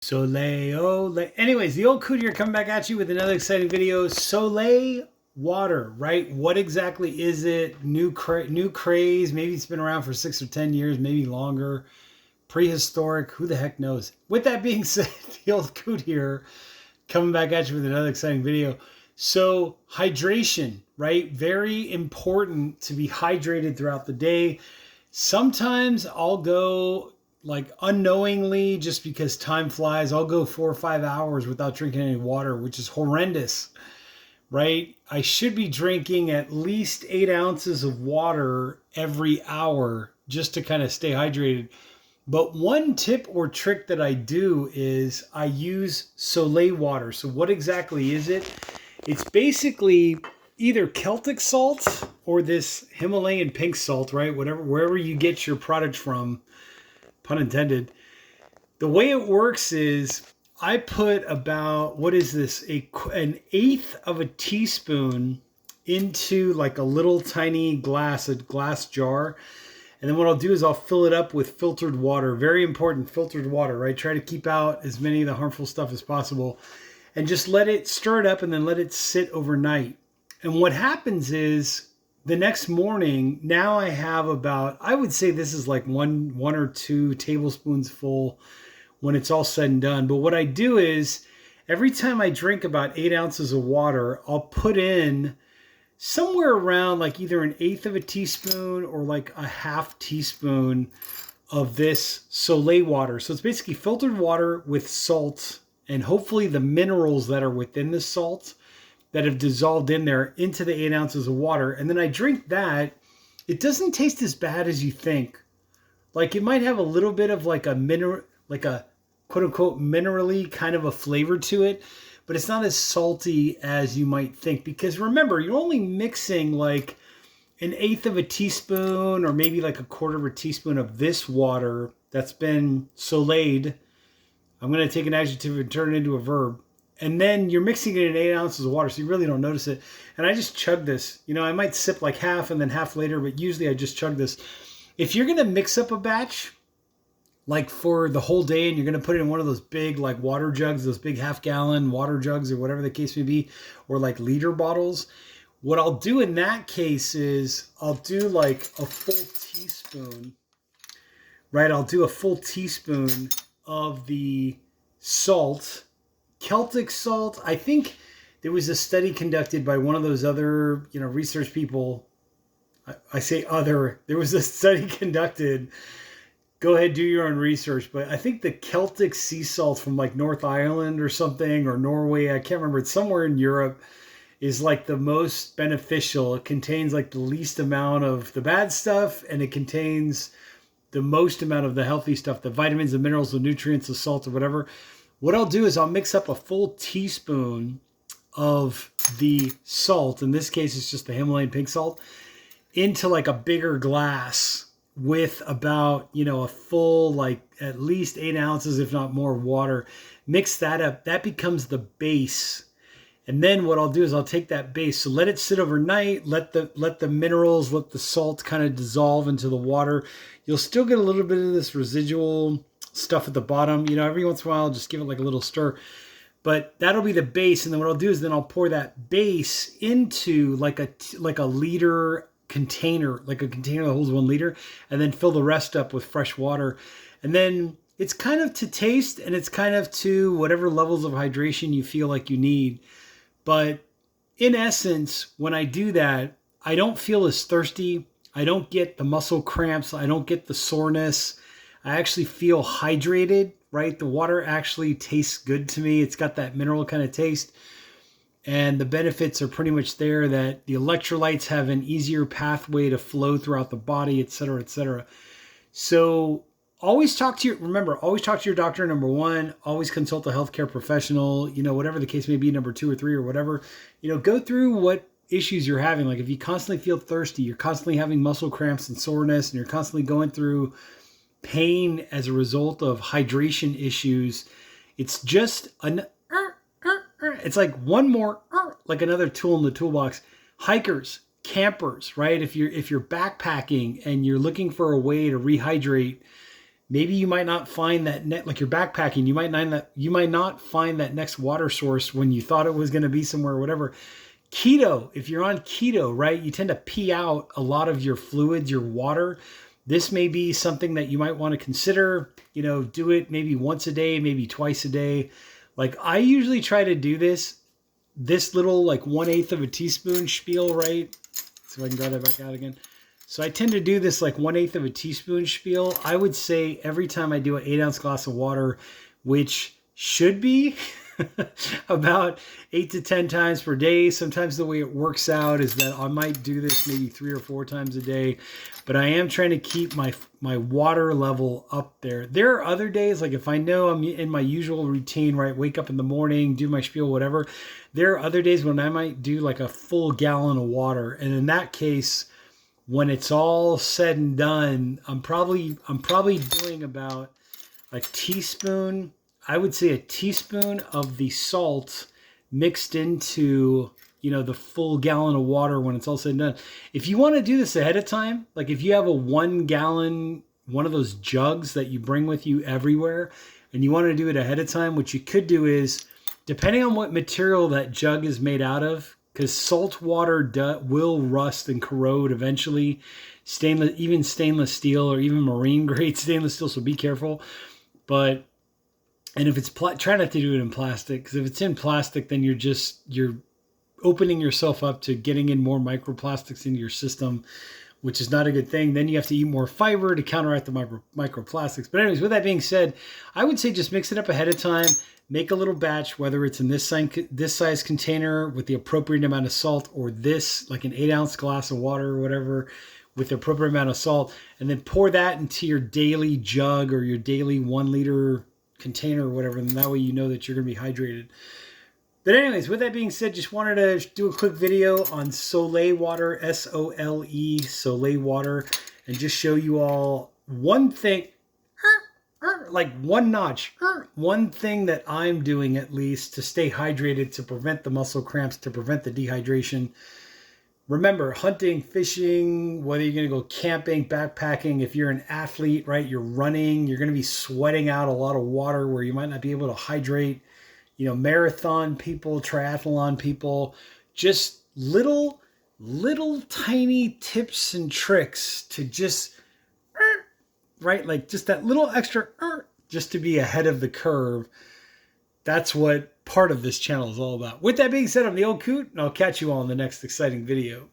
Soleil. Anyways, the old coot here coming back at you with another exciting video. Soleil water, right? What exactly is it? New craze. Maybe it's been around for 6 or 10 years, maybe longer. Prehistoric. Who the heck knows? With that being said, the old coot here coming back at you with another exciting video. So hydration, right? Very important to be hydrated throughout the day. Sometimes I'll go like unknowingly, just because time flies, I'll go 4 or 5 hours without drinking any water, which is horrendous, right? I should be drinking at least 8 ounces of water every hour just to kind of stay hydrated. But one tip or trick that I do is I use Soleil water. So what exactly is it? It's basically either Celtic salt or this Himalayan pink salt, right? Wherever you get your product from, pun intended. The way it works is I put about, what is this? An eighth of a teaspoon into like a little tiny glass jar. And then what I'll do is I'll fill it up with filtered water. Very important, filtered water, right? Try to keep out as many of the harmful stuff as possible. And just let it stir it up and then let it sit overnight. And what happens is the next morning, now I have about, I would say this is like one or two tablespoons full when it's all said and done. But what I do is every time I drink about 8 ounces of water, I'll put in somewhere around like either an eighth of a teaspoon or like a half teaspoon of this Soleil water. So it's basically filtered water with salt and hopefully the minerals that are within the salt that have dissolved in there into the 8 ounces of water. And then I drink that. It doesn't taste as bad as you think. Like it might have a little bit of like a quote unquote minerally kind of a flavor to it, but it's not as salty as you might think. Because remember, you're only mixing like an eighth of a teaspoon or maybe like a quarter of a teaspoon of this water that's been soleiled. I'm going to take an adjective and turn it into a verb. And then you're mixing it in 8 ounces of water, so you really don't notice it. And I just chug this. You know, I might sip like half and then half later, but usually I just chug this. If you're going to mix up a batch, like for the whole day, and you're going to put it in one of those big like water jugs, those big half-gallon water jugs or whatever the case may be, or like liter bottles, what I'll do in that case is I'll do like a full teaspoon, right? I'll do a full teaspoon of the salt, Celtic salt. I think there was a study conducted by one of those other, research people. I say other. There was a study conducted. Go ahead, do your own research. But I think the Celtic Sea Salt from like North Ireland or something, or Norway, I can't remember. It's somewhere in Europe, is like the most beneficial. It contains like the least amount of the bad stuff, and it contains the most amount of the healthy stuff, the vitamins, the minerals, the nutrients, the salt, or whatever. What I'll do is I'll mix up a full teaspoon of the salt. In this case, it's just the Himalayan pink salt, into like a bigger glass with about, a full, like at least 8 ounces, if not more, water. Mix that up. That becomes the base. And then what I'll do is I'll take that base. So let it sit overnight. Let the minerals, let the salt kind of dissolve into the water. You'll still get a little bit of this residual stuff at the bottom. Every once in a while, just give it like a little stir. But that'll be the base. And then what I'll do is then I'll pour that base into like a liter container, like a container that holds 1 liter, and then fill the rest up with fresh water. And then it's kind of to taste, and it's kind of to whatever levels of hydration you feel like you need. But in essence, when I do that, I don't feel as thirsty. I don't get the muscle cramps. I don't get the soreness. I actually feel hydrated, right? The water actually tastes good to me. It's got that mineral kind of taste. And the benefits are pretty much there, that the electrolytes have an easier pathway to flow throughout the body, et cetera, et cetera. So always talk to your doctor, number one. Always consult a healthcare professional, whatever the case may be, number 2 or 3 or whatever. Go through what issues you're having. Like if you constantly feel thirsty, you're constantly having muscle cramps and soreness, and you're constantly going through pain as a result of hydration issues, it's just it's like one more, like another tool in the toolbox. Hikers, campers, right? If you're backpacking and you're looking for a way to rehydrate, maybe you might not find that like you're backpacking, you might not find that next water source when you thought it was going to be somewhere or whatever. Keto, if you're on keto, right, you tend to pee out a lot of your fluids, your water. This may be something that you might want to consider, you know, do it maybe once a day, maybe twice a day. Like I usually try to do this little like 1/8 of a teaspoon spiel, right? So I can grab that back out again. So I tend to do this like 1/8 of a teaspoon spiel. I would say every time I do an 8-ounce glass of water, which should be about 8 to 10 times per day. Sometimes the way it works out is that I might do this maybe 3 or 4 times a day, but I am trying to keep my water level up there. There are other days, like if I know I'm in my usual routine, right, wake up in the morning, do my spiel, whatever. There are other days when I might do like a full gallon of water, and in that case, when it's all said and done, I'm probably doing about a teaspoon. I would say a teaspoon of the salt mixed into, you know, the full gallon of water when it's all said and done. If you want to do this ahead of time, like if you have a 1 gallon, one of those jugs that you bring with you everywhere, and you want to do it ahead of time, what you could do is, depending on what material that jug is made out of, because salt water will rust and corrode eventually. Even stainless steel or even marine grade stainless steel, so be careful. But and if it's try not to do it in plastic, because if it's in plastic, then you're opening yourself up to getting in more microplastics into your system, which is not a good thing. Then you have to eat more fiber to counteract the microplastics. But anyways, with that being said, I would say just mix it up ahead of time. Make a little batch, whether it's in this size container with the appropriate amount of salt, or this like an 8-ounce glass of water or whatever with the appropriate amount of salt, and then pour that into your daily jug or your daily 1 liter container or whatever, and that way you know that you're going to be hydrated. But anyways, with that being said, just wanted to do a quick video on Soleil water, S-O-L-E, Soleil water, and just show you all one thing, like one notch, one thing that I'm doing at least to stay hydrated, to prevent the muscle cramps, to prevent the dehydration. Remember, hunting, fishing, whether you're going to go camping, backpacking, if you're an athlete, right, you're running, you're going to be sweating out a lot of water where you might not be able to hydrate. You know, marathon people, triathlon people, just little tiny tips and tricks to just, right, like just that little extra, just to be ahead of the curve. That's what part of this channel is all about. With that being said, I'm the Old Coot, and I'll catch you all in the next exciting video.